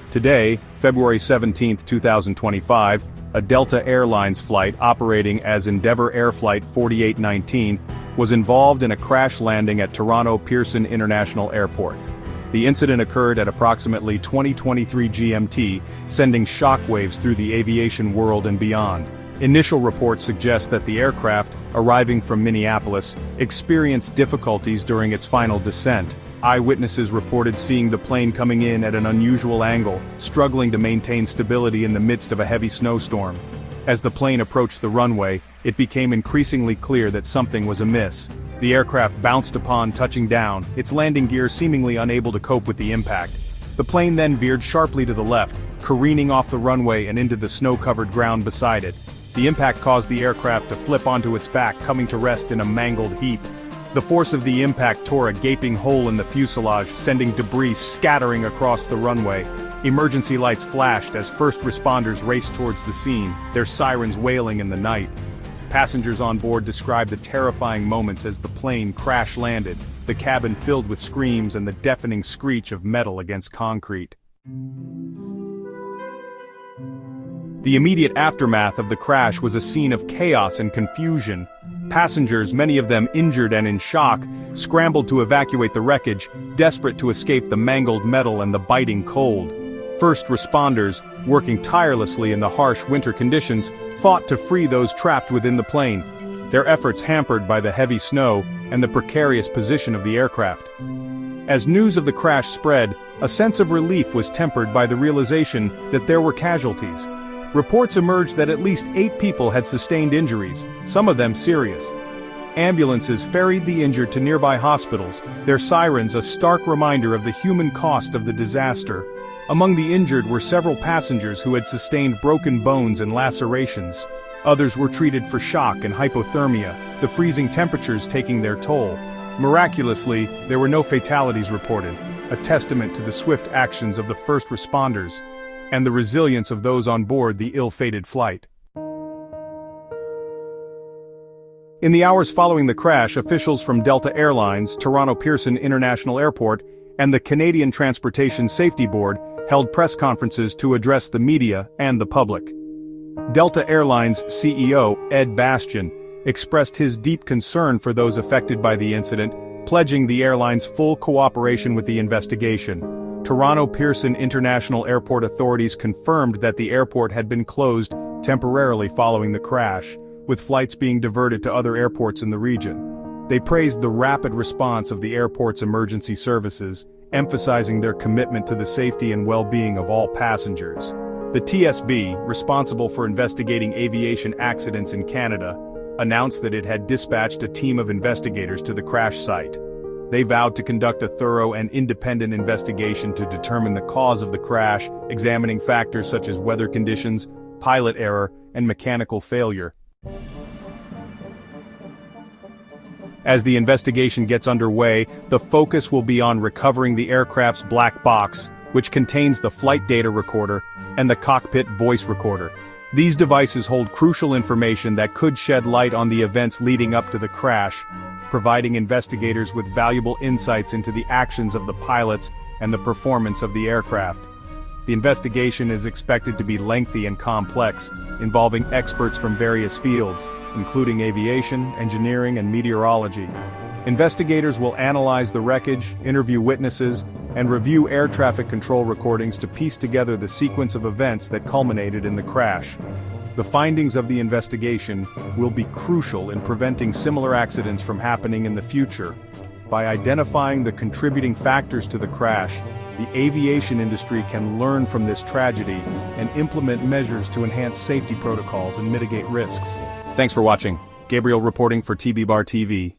Today, February 17, 2025, a Delta Airlines flight operating as Endeavour Air Flight 4819 was involved in a crash landing at Toronto Pearson International Airport. The incident occurred at approximately 20:23 GMT, sending shockwaves through the aviation world and beyond. Initial reports suggest that the aircraft, arriving from Minneapolis, experienced difficulties during its final descent. Eyewitnesses reported seeing the plane coming in at an unusual angle, struggling to maintain stability in the midst of a heavy snowstorm. As the plane approached the runway, it became increasingly clear that something was amiss. The aircraft bounced upon touching down, its landing gear seemingly unable to cope with the impact. The plane then veered sharply to the left, careening off the runway and into the snow-covered ground beside it. The impact caused the aircraft to flip onto its back, coming to rest in a mangled heap. The force of the impact tore a gaping hole in the fuselage, sending debris scattering across the runway. Emergency lights flashed as first responders raced towards the scene, their sirens wailing in the night. Passengers on board described the terrifying moments as the plane crash-landed, the cabin filled with screams and the deafening screech of metal against concrete. The immediate aftermath of the crash was a scene of chaos and confusion. Passengers, many of them injured and in shock, scrambled to evacuate the wreckage, desperate to escape the mangled metal and the biting cold. First responders, working tirelessly in the harsh winter conditions, fought to free those trapped within the plane, their efforts hampered by the heavy snow and the precarious position of the aircraft. As news of the crash spread, a sense of relief was tempered by the realization that there were casualties. Reports emerged that at least 8 people had sustained injuries, some of them serious. Ambulances ferried the injured to nearby hospitals, their sirens a stark reminder of the human cost of the disaster. Among the injured were several passengers who had sustained broken bones and lacerations. Others were treated for shock and hypothermia, the freezing temperatures taking their toll. Miraculously, there were no fatalities reported, a testament to the swift actions of the first responders and the resilience of those on board the ill-fated flight. In the hours following the crash, officials from Delta Airlines, Toronto Pearson International Airport, and the Canadian Transportation Safety Board held press conferences to address the media and the public. Delta Airlines CEO, Ed Bastian, expressed his deep concern for those affected by the incident, pledging the airline's full cooperation with the investigation. Toronto Pearson International Airport authorities confirmed that the airport had been closed temporarily following the crash, with flights being diverted to other airports in the region. They praised the rapid response of the airport's emergency services, emphasizing their commitment to the safety and well-being of all passengers. The TSB, responsible for investigating aviation accidents in Canada, announced that it had dispatched a team of investigators to the crash site. They vowed to conduct a thorough and independent investigation to determine the cause of the crash, examining factors such as weather conditions, pilot error, and mechanical failure. As the investigation gets underway, the focus will be on recovering the aircraft's black box, which contains the flight data recorder and the cockpit voice recorder. These devices hold crucial information that could shed light on the events leading up to the crash, providing investigators with valuable insights into the actions of the pilots and the performance of the aircraft. The investigation is expected to be lengthy and complex, involving experts from various fields, including aviation, engineering, and meteorology. Investigators will analyze the wreckage, interview witnesses, and review air traffic control recordings to piece together the sequence of events that culminated in the crash. The findings of the investigation will be crucial in preventing similar accidents from happening in the future. By identifying the contributing factors to the crash, the aviation industry can learn from this tragedy and implement measures to enhance safety protocols and mitigate risks. Thanks for watching. Gabriel reporting for TB Bar TV.